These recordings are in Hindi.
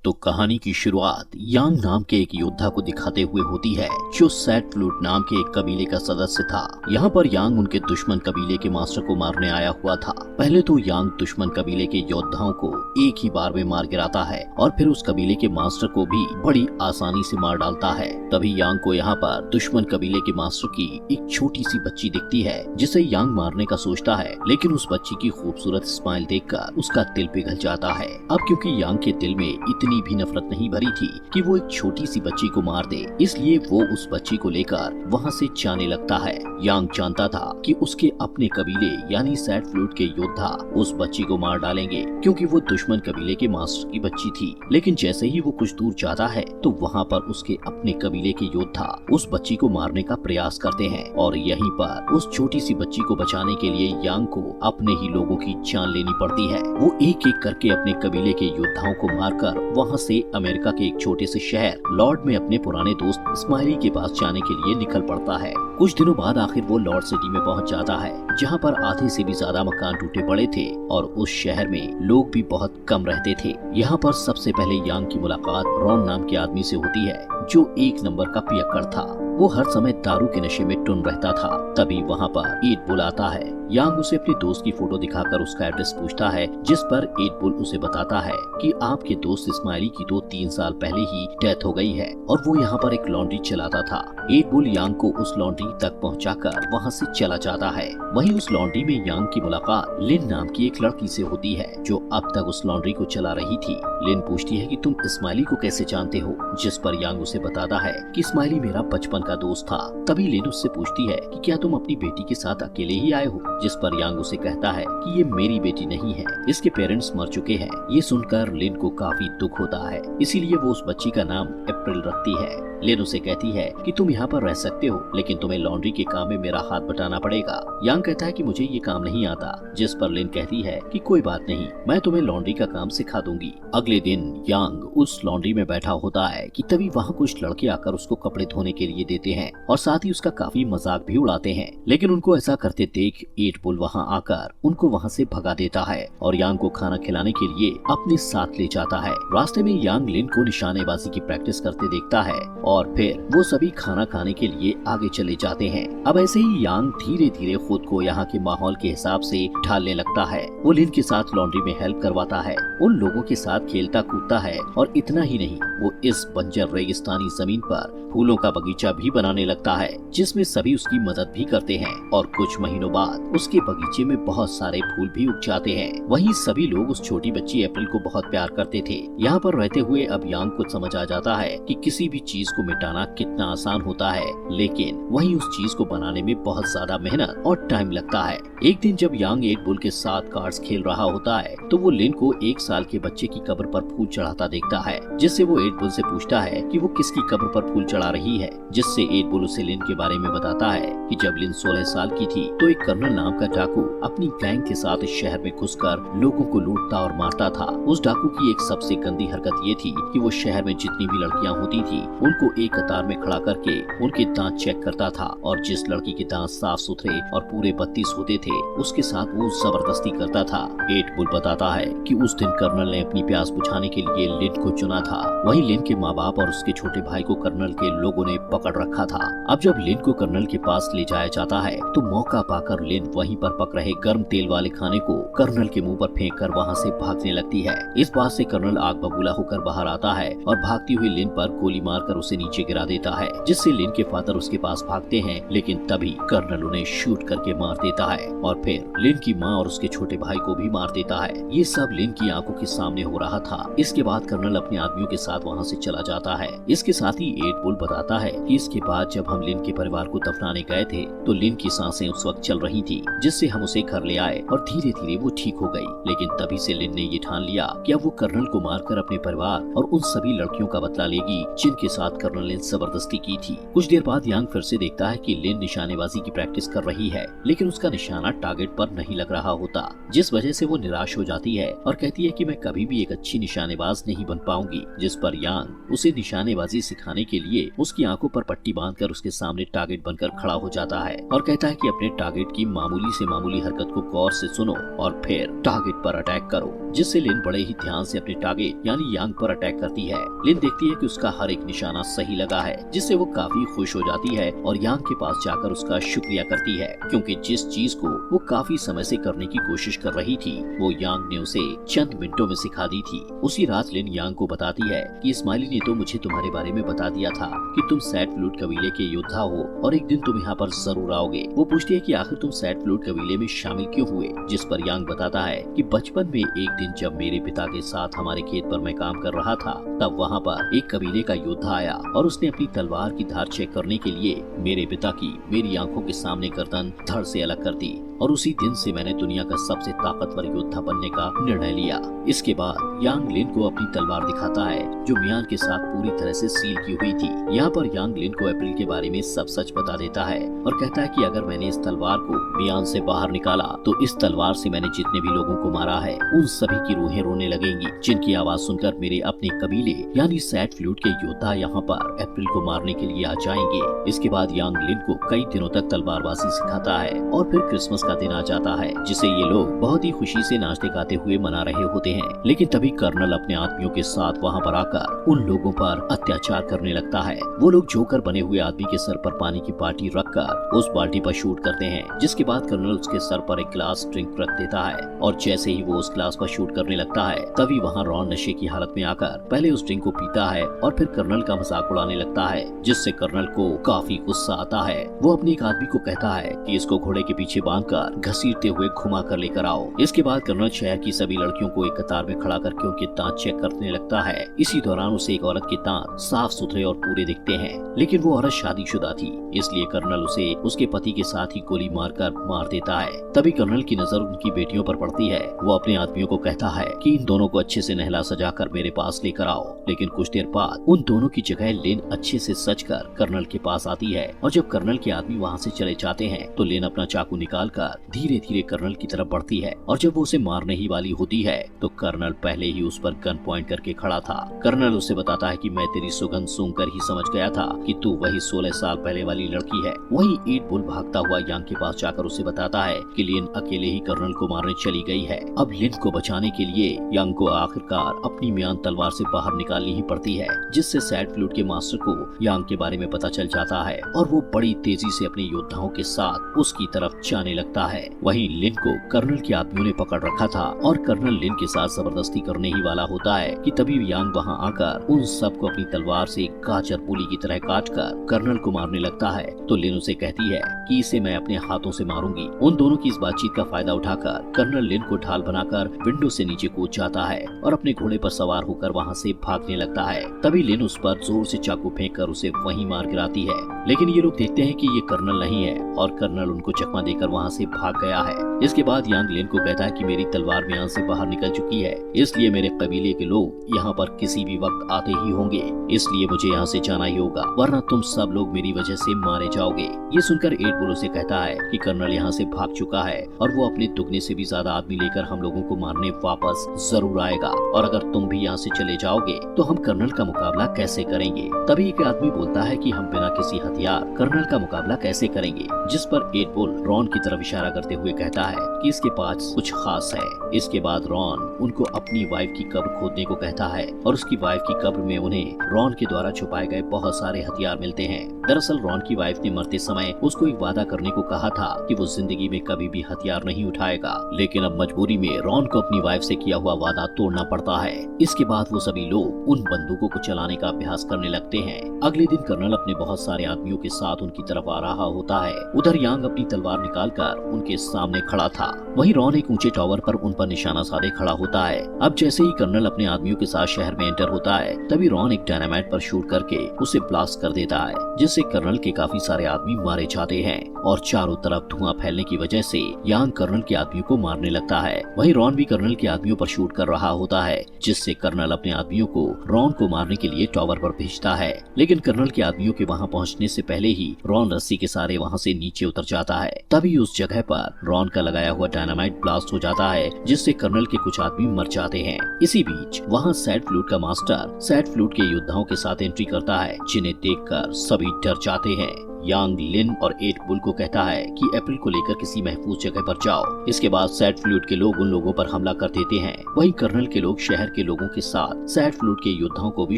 तो कहानी की शुरुआत यांग नाम के एक योद्धा को दिखाते हुए होती है जो सैट फ्लूट नाम के एक कबीले का सदस्य था। यहाँ पर यांग उनके दुश्मन कबीले के मास्टर को मारने आया हुआ था। पहले तो यांग दुश्मन कबीले के योद्धाओं को एक ही बार में मार गिराता है और फिर उस कबीले के मास्टर को भी बड़ी आसानी से मार डालता है। तभी यांग को यहाँ पर दुश्मन कबीले के मास्टर की एक छोटी सी बच्ची दिखती है जिसे यांग मारने का सोचता है, लेकिन उस बच्ची की खूबसूरत स्माइल देखकर उसका दिल पिघल जाता है। अब क्योंकि यांग के दिल में इतनी भी नफरत नहीं भरी थी कि वो एक छोटी सी बच्ची को मार दे, इसलिए वो उस बच्ची को लेकर वहाँ से जाने लगता है। यांग जानता था कि उसके अपने कबीले यानी सैट फ्लूट के योद्धा उस बच्ची को मार डालेंगे क्योंकि वो दुश्मन कबीले के मास्टर की बच्ची थी। लेकिन जैसे ही वो कुछ दूर जाता है तो वहाँ पर उसके अपने कबीले के योद्धा उस बच्ची को मारने का प्रयास करते हैं और यहीं पर उस छोटी सी बच्ची को बचाने के लिए यांग को अपने ही लोगों की जान लेनी पड़ती है। वो एक एक करके अपने कबीले के योद्धाओं को मारकर वहाँ से अमेरिका के एक छोटे से शहर लॉर्ड में अपने पुराने दोस्त स्माइली के पास जाने के लिए निकल पड़ता है। कुछ दिनों बाद आखिर वो लॉर्ड सिटी में पहुँच जाता है जहाँ पर आधे से भी ज्यादा मकान टूटे पड़े थे और उस शहर में लोग भी बहुत कम रहते थे। यहाँ पर सबसे पहले यांग की मुलाकात रॉन नाम के आदमी से होती है जो एक नंबर का पियक्कड़ था। वो हर समय दारू के नशे में टुन रहता था। तभी वहाँ पर ईद बुल आता है। यांग उसे अपने दोस्त की फोटो दिखाकर उसका एड्रेस पूछता है, जिस पर ईद बुल उसे बताता है कि आपके दोस्त इस्माइली की तो 3 साल पहले ही डेथ हो गई है और वो यहाँ पर एक लॉन्ड्री चलाता था। ईद बुल यांग को उस लॉन्ड्री तक पहुँचाकर वहाँ से चला जाता है। वहीं उस लॉन्ड्री में यांग की मुलाकात लिन नाम की एक लड़की से होती है जो अब तक उस लॉन्ड्री को चला रही थी। लिन पूछती है कि तुम इस्माइली को कैसे जानते हो, जिस पर यांग उसे बताता है कि इस्माइली मेरा बचपन का दोस्त था। तभी लिन उससे पूछती है कि क्या तुम अपनी बेटी के साथ अकेले ही आए हो, जिस पर यांग उसे कहता है कि ये मेरी बेटी नहीं है, इसके पेरेंट्स मर चुके हैं। ये सुनकर लिन को काफी दुख होता है, इसीलिए वो उस बच्ची का नाम अप्रैल रखती है। लिन उसे कहती है कि तुम यहाँ पर रह सकते हो, लेकिन तुम्हें लॉन्ड्री के काम में मेरा हाथ बटाना पड़ेगा। यांग कहता है कि मुझे ये काम नहीं आता, जिस पर लिन कहती है कि कोई बात नहीं, मैं तुम्हें लॉन्ड्री का काम सिखा दूंगी। अगले दिन यांग उस लॉन्ड्री में बैठा होता है कि तभी वहाँ कुछ लड़के आकर उसको कपड़े धोने के लिए देते हैं और साथ ही उसका काफी मजाक भी उड़ाते हैं। लेकिन उनको ऐसा करते देख ईद बुल वहाँ आकर उनको वहाँ से भगा देता है और यांग को खाना खिलाने के लिए अपने साथ ले जाता है। रास्ते में यांग लिन को निशानेबाजी की प्रैक्टिस करते देखता है और फिर वो सभी खाना खाने के लिए आगे चले जाते हैं। अब ऐसे ही यांग धीरे धीरे खुद को यहाँ के माहौल के हिसाब से ढालने लगता है। वो लिन के साथ लॉन्ड्री में हेल्प करवाता है, उन लोगों के साथ खेलता कूदता है और इतना ही नहीं, वो इस बंजर रेगिस्तानी जमीन पर फूलों का बगीचा भी बनाने लगता है जिसमें सभी उसकी मदद भी करते हैं और कुछ महीनों बाद उसके बगीचे में बहुत सारे फूल भी उग जाते हैं। वहीं सभी लोग उस छोटी बच्ची अप्रैल को बहुत प्यार करते थे। यहाँ पर रहते हुए अब यांग को समझ आ जाता है कि किसी भी चीज को मिटाना कितना आसान होता है, लेकिन वहीं उस चीज को बनाने में बहुत ज्यादा मेहनत और टाइम लगता है। एक दिन जब यांग ईद बुल के साथ कार्ड्स खेल रहा होता है तो वो लिन को 1 साल के बच्चे की कब्र पर फूल चढ़ाता देखता है, जिससे वो ईद बुल से पूछता है कि वो किसकी कब्र पर फूल चढ़ा रही है, जिससे ईद बुल उसे लिन के बारे में बताता है कि जब लिन 16 साल की थी तो एक कर्नल नाम का डाकू अपनी गैंग के साथ इस शहर में घुसकर लोगों को लूटता और मारता था। उस डाकू की एक सबसे गंदी हरकत ये थी कि वो शहर में जितनी भी लड़कियां होती थी उनको एक कतार में खड़ा करके उनके दांत चेक करता था और जिस लड़की के दांत साफ सुथरे और पूरे 32 होते थे उसके साथ वो जबरदस्ती करता था। ईद बुल बताता है कि उस दिन कर्नल ने अपनी प्यास बुझाने के लिए लिन को चुना था। वहीं लिन के माँ बाप और उसके छोटे भाई को कर्नल के लोगों ने पकड़ रखा था। अब जब लिन को कर्नल के पास ले जाया जाता है तो मौका पाकर लिन वहीं पर पक रहे गर्म तेल वाले खाने को कर्नल के मुंह पर फेंक कर वहाँ से भागने लगती है। इस बात से कर्नल आग बबूला होकर बाहर आता है और भागती हुई लिन पर गोली मारकर उसे नीचे गिरा देता है, जिससे लिन के फादर उसके पास भागते हैं, लेकिन तभी कर्नल उन्हें शूट करके मार देता है और फिर लिन की माँ और उसके छोटे भाई को भी मार देता है। ये सब लिन की आंखों के सामने हो रहा था। इसके बाद कर्नल अपने आदमियों के साथ वहाँ से चला जाता है। इसके साथ ही ईद बुल बताता है कि इसके बाद जब हम लिन के परिवार को दफनाने गए थे तो लिन की सांसें उस वक्त चल रही थी, जिससे हम उसे घर ले आए और धीरे धीरे वो ठीक हो गई। लेकिन तभी से लिन ने ये ठान लिया कि अब वो कर्नल को मारकर अपने परिवार और उन सभी लड़कियों का बदला लेगी जिनके साथ कर्नल ने जबरदस्ती की थी। कुछ देर बाद यांग फिर से देखता है कि लिन निशानेबाजी की प्रैक्टिस कर रही है, लेकिन उसका निशाना टारगेट पर नहीं लग रहा होता, जिस वजह से वो निराश हो जाती है और कहती है कि मैं कभी भी एक अच्छी निशानेबाज नहीं बन पाऊंगी। जिस पर यांग उसे निशानेबाजी सिखाने के लिए उसकी आंखों पर पट्टी बांधकर उसके सामने टारगेट बनकर खड़ा हो जाता है और कहता है कि अपने टारगेट की मामूली से मामूली हरकत को गौर से सुनो और फिर टारगेट पर अटैक करो, जिससे लिन बड़े ही ध्यान से अपने टारगेट यानी यानी यांग पर अटैक करती है। लिन देखती है कि उसका हर एक निशाना सही लगा है, जिससे वो काफी खुश हो जाती है और यांग के पास जाकर उसका शुक्रिया करती है, क्योंकि जिस चीज को वो काफी समय से करने की कोशिश कर रही थी वो यांग ने उसे चंद मिनटों में सिखा दी थी। उसी रात लिन यांग को बताती है कि स्माइली ने तो मुझे तुम्हारे बारे में बता दिया था कि तुम सैट फ्लूट कबीले के योद्धा हो और एक दिन तुम यहाँ पर जरूर आओगे। वो पूछती है कि आखिर तुम सैट फ्लूट कबीले में शामिल क्यों हुए, जिस पर यांग बताता है कि बचपन में एक दिन जब मेरे पिता के साथ हमारे खेत पर मैं काम कर रहा था, तब वहाँ पर एक कबीले का योद्धा आया और उसने अपनी तलवार की धार चेक करने के लिए मेरे पिता की मेरी आंखों के सामने गर्दन धड़ से अलग कर दी, और उसी दिन से मैंने दुनिया का सबसे ताकतवर योद्धा बनने का निर्णय लिया। इसके बाद यांग लिन को अपनी तलवार दिखाता है जो मियान के साथ पूरी तरह से सील की हुई थी। यहाँ पर यांग लिन को अप्रैल के बारे में सब सच बता देता है और कहता है कि अगर मैंने इस तलवार को मियान से बाहर निकाला तो इस तलवार से मैंने जितने भी लोगों को मारा है उन सभी की रूहें रोने लगेंगी, जिनकी आवाज सुनकर मेरे अपने कबीले यानी सैट फ्लूट के योद्धा यहाँ पर अप्रैल को मारने के लिए आ जाएंगे। इसके बाद यांग लिन को कई दिनों तक तलवारबाजी सिखाता है और फिर क्रिसमस का दिन आ जाता है, जिसे ये लोग बहुत ही खुशी से नाचते गाते हुए मना रहे होते हैं। लेकिन तभी कर्नल अपने आदमियों के साथ वहाँ पर आकर उन लोगों पर अत्याचार करने लगता है। वो लोग जोकर बने हुए आदमी के सर पर पानी की बाल्टी रखकर उस बाल्टी पर शूट करते हैं, जिसके बाद कर्नल उसके सर पर एक ग्लास ड्रिंक रख देता है और जैसे ही वो उस ग्लास पर शूट करने लगता है तभी वहाँ रॉन नशे की हालत में आकर पहले उस ड्रिंक को पीता है और फिर कर्नल का मजाक उड़ाने लगता है, जिससे कर्नल को काफी गुस्सा आता है। वो अपने एक आदमी को कहता है कि इसको घोड़े के पीछे बांधकर घसीटते हुए घुमा कर लेकर आओ। इसके बाद कर्नल शहर की सभी लड़कियों को एक कतार में खड़ा करके उनके दांत चेक करने लगता है। इसी दौरान उसे एक औरत के दांत साफ सुथरे और पूरे दिखते हैं, लेकिन वो औरत शादीशुदा थी, इसलिए कर्नल उसे उसके पति के साथ ही गोली मारकर मार देता है। तभी कर्नल की नजर उनकी बेटियों पर पड़ती है। वो अपने आदमियों को कहता है कि इन दोनों को अच्छे से नहला सजाकर मेरे पास लेकर आओ, लेकिन कुछ देर बाद उन दोनों की जगह लेन अच्छे से सजकर कर्नल के पास आती है और जब कर्नल के आदमी वहाँ से चले जाते हैं तो लेन अपना चाकू निकालकर धीरे धीरे कर्नल की तरफ बढ़ती है और जब वो उसे मारने ही वाली होती है तो कर्नल पहले ही उस पर गन पॉइंट करके खड़ा था। कर्नल उसे बताता है कि मैं तेरी सुगंध सूंघकर ही समझ गया था कि तू वही 16 साल पहले वाली लड़की है। वही ईट बुल भागता हुआ यांग के पास जाकर उसे बताता है कि लिन अकेले ही कर्नल को मारने चली गई है। अब लिन को बचाने के लिए यांग को आखिरकार अपनी म्यान तलवार से बाहर निकालनी ही पड़ती है, जिससे सैट फ्लूट के मास्टर को यांग के बारे में पता चल जाता है और वो बड़ी तेजी से अपने योद्धाओं के साथ उसकी तरफ जाने लगता है। वहीं लिन को कर्नल के आदमियों ने पकड़ रखा था और कर्नल लिन के साथ जबरदस्ती करने ही वाला होता है कि तभी यांग वहां आकर उन सबको अपनी तलवार से गाजर पूली की तरह काटकर कर्नल को मारने लगता है। तो लिन उसे कहती है कि इसे मैं अपने हाथों से मारूंगी। उन दोनों की इस बातचीत का फायदा उठाकर कर्नल लिन को ढाल बनाकर विंडो से नीचे कूद जाता है और अपने घोड़े पर सवार होकर वहां से भागने लगता है। तभी लिन उस पर जोर से चाकू फेंककर उसे वहीं मार गिराती है, लेकिन ये लोग देखते हैं कि ये कर्नल नहीं है और कर्नल उनको चकमा देकर वहां से भाग गया है। इसके बाद यांग लिन को कहता है कि मेरी तलवार म्यान से बाहर निकल चुकी है, इसलिए मेरे कबीले के लोग यहाँ पर किसी भी वक्त आते ही होंगे, इसलिए मुझे यहाँ से जाना ही होगा, वरना तुम सब लोग मेरी वजह से मारे जाओगे। ये सुनकर एट बुल उसे कहता है कि कर्नल यहाँ से भाग चुका है और वो अपने दुगने से भी ज्यादा आदमी लेकर हम लोगों को मारने वापस जरूर आएगा, और अगर तुम भी यहाँ से चले जाओगे तो हम कर्नल का मुकाबला कैसे करेंगे। तभी एक आदमी बोलता है कि हम बिना किसी हथियार कर्नल का मुकाबला कैसे करेंगे, जिस पर एट बुल रॉन की तरफ इशारा करते हुए कहता है कि इसके पास कुछ खास है। इसके बाद रॉन उनको अपनी वाइफ की कब्र खोदने को कहता है और उसकी वाइफ की कब्र में उन्हें रॉन के द्वारा छुपाए गए बहुत सारे हथियार मिलते हैं। दरअसल रॉन की वाइफ ने मरते समय उसको एक वादा करने को कहा था कि वो जिंदगी में कभी भी हथियार नहीं उठाएगा, लेकिन अब मजबूरी में रॉन को अपनी वाइफ से किया हुआ वादा तोड़ना पड़ता है। इसके बाद वो सभी लोग उन बंदूकों को चलाने का अभ्यास करने लगते हैं। अगले दिन कर्नल अपने बहुत सारे आदमियों के साथ उनकी तरफ आ रहा होता है। उधर यांग अपनी तलवार निकालकर उनके सामने खड़ा था, वहीं रॉन एक ऊंचे टावर पर उन पर निशाना साधे खड़ा होता है। अब जैसे ही कर्नल अपने आदमियों के साथ शहर में एंटर होता है तभी रॉन एक डायनामाइट पर शूट करके उसे ब्लास्ट कर देता है, जिससे कर्नल के काफी सारे आदमी मारे जाते हैं और चारों तरफ धुआं फैलने की वजह से यांग कर्नल के आदमियों को मारने लगता है। वहीं रॉन भी कर्नल के आदमियों पर शूट कर रहा होता है, जिससे कर्नल अपने आदमियों को रॉन को मारने के लिए टावर पर भेजता है, लेकिन कर्नल के आदमियों के वहां पहुंचने से पहले ही रॉन रस्सी के सहारे वहां से नीचे उतर जाता है। तभी उस जगह पर रॉन का लगाया हुआ डायनामाइट ब्लास्ट हो जाता है, जिससे कर्नल के कुछ आदमी मर जाते हैं। इसी बीच वहाँ सैट फ्लूट का मास्टर सैट फ्लूट के योद्धाओं के साथ एंट्री करता है, जिन्हें देखकर सभी डर जाते हैं। यांग लिन और 8 बुल को कहता है कि अप्रैल को लेकर किसी महफूज जगह पर जाओ। इसके बाद सैड फ्लूट के लोग उन लोगों पर हमला कर देते हैं। वहीं कर्नल के लोग शहर के लोगों के साथ सैड फ्लूट के योद्धाओं को भी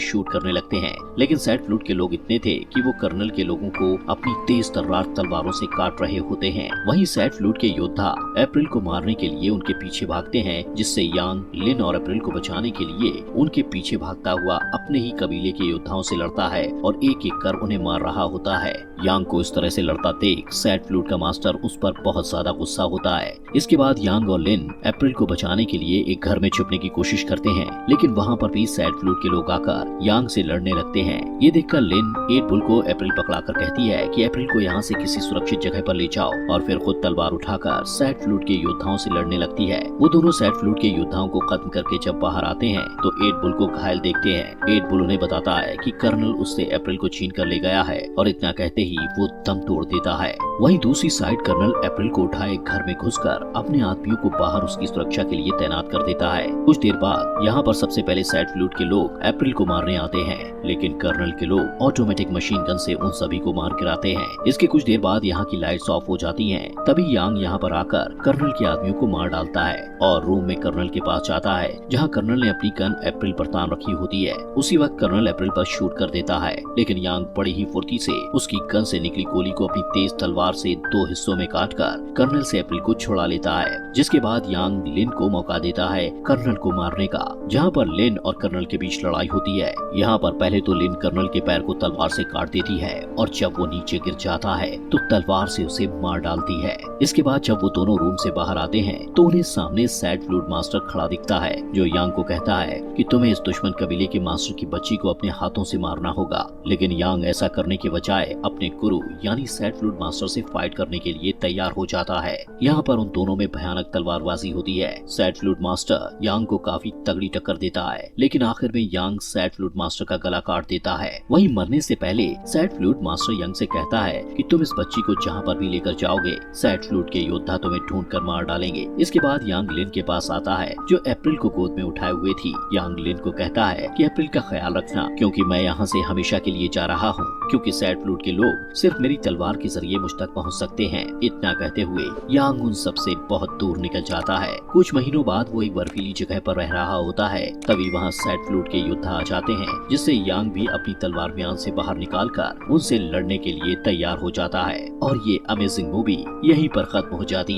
शूट करने लगते हैं, लेकिन सैड फ्लूट के लोग इतने थे कि वो कर्नल के लोगों को अपनी तेज तर्रार तलवारों से काट रहे होते हैं। वहीं सैड फ्लूट के योद्धा अप्रैल को मारने के लिए उनके पीछे भागते हैं, जिससे यांग लिन और अप्रैल को बचाने के लिए उनके पीछे भागता हुआ अपने ही कबीले के योद्धाओं से लड़ता है और एक एक कर उन्हें मार रहा होता है। यांग को इस तरह से लड़ता देख सैड फ्लूट का मास्टर उस पर बहुत ज्यादा गुस्सा होता है। इसके बाद यांग और लिन अप्रैल को बचाने के लिए एक घर में छुपने की कोशिश करते हैं, लेकिन वहाँ पर भी सैड फ्लूट के लोग आकर यांग से लड़ने लगते हैं। ये देखकर लिन 8 बुल को अप्रैल पकड़ाकर कहती है कि अप्रैल को यहाँ से किसी सुरक्षित जगह पर ले जाओ, और फिर खुद तलवार उठाकर सैड फ्लूट के योद्धाओं से लड़ने लगती है। वो दोनों सैड फ्लूट के योद्धाओं को खत्म करके जब बाहर आते हैं तो 8 बुल को घायल देखते हैं। 8 बुल उन्हें बताता है कि कर्नल उससे अप्रैल को छीन कर ले गया है, और इतना कहते ही वो दम तोड़ देता है। वहीं दूसरी साइड कर्नल अप्रैल को उठाए घर में घुसकर अपने आदमियों को बाहर उसकी सुरक्षा के लिए तैनात कर देता है। कुछ देर बाद यहाँ पर सबसे पहले सैड फ्लूट के लोग अप्रैल को मारने आते हैं, लेकिन कर्नल के लोग ऑटोमेटिक मशीन गन से उन सभी को मार गिराते हैं। इसके कुछ देर बाद यहाँ की लाइट्स ऑफ हो जाती हैं। तभी यांग यहाँ पर आकर कर्नल के आदमियों को मार डालता है और रूम में कर्नल के पास जाता है, जहाँ कर्नल ने अपनी गन अप्रैल पर तान रखी होती है। उसी वक्त कर्नल अप्रैल पर शूट कर देता है, लेकिन यांग बड़ी ही फुर्ती से उसकी गन से निकली गोली को अपनी तेज तलवार से 2 हिस्सों में काटकर कर्नल से अप्रैल को छुड़ा लेता है। जिसके बाद यांग लिन को मौका देता है कर्नल को मारने का, जहाँ पर लिन और कर्नल के बीच लड़ाई होती है। यहाँ पर पहले तो लिन कर्नल के पैर को तलवार से काट देती है, और जब वो नीचे गिर जाता है तो तलवार से उसे मार डालती है। इसके बाद जब वो दोनों रूम से बाहर आते हैं तो उन्हें सामने सैड फ्लूट मास्टर खड़ा दिखता है, जो यांग को कहता है कि तुम्हें इस दुश्मन कबीले के मास्टर की बच्ची को अपने हाथों से मारना होगा। लेकिन यांग ऐसा करने के बजाय अपने गुरु यानी सैड फ्लूट मास्टर से फाइट करने के लिए तैयार हो जाता है। यहाँ पर उन दोनों में भयानक तलवारबाजी होती है। सैड फ्लूट मास्टर यांग को काफी तगड़ी टक्कर देता है, लेकिन आखिर में यांग सैड फ्लूट मास्टर का गला काट देता है। वहीं मरने से पहले सैड फ्लूट मास्टर यांग से कहता है कि तुम इस बच्ची को जहाँ पर भी लेकर जाओगे सैड फ्लूट के योद्धा तुम्हें ढूंढ कर मार डालेंगे। इसके बाद यांग लिन के पास आता है, जो अप्रैल को गोद में उठाए हुए थी। यांग लिन को कहता है कि अप्रैल का ख्याल रखना, क्योंकि मैं यहाँ से हमेशा के लिए जा रहा हूँ, क्योंकि सैड फ्लूट के लोग सिर्फ मेरी तलवार के जरिए मुझ तक पहुँच सकते हैं। इतना कहते हुए यांग उन सबसे बहुत दूर निकल जाता है। कुछ महीनों बाद वो एक बर्फीली जगह पर रह रहा होता है। तभी वहाँ सैड फ्लूट के योद्धा आ जाते हैं, जिससे यांग भी अपनी तलवार म्यान से बाहर निकालकर उनसे लड़ने के लिए तैयार हो जाता है। और ये अमेजिंग मूवी यहीं पर खत्म हो जाती है।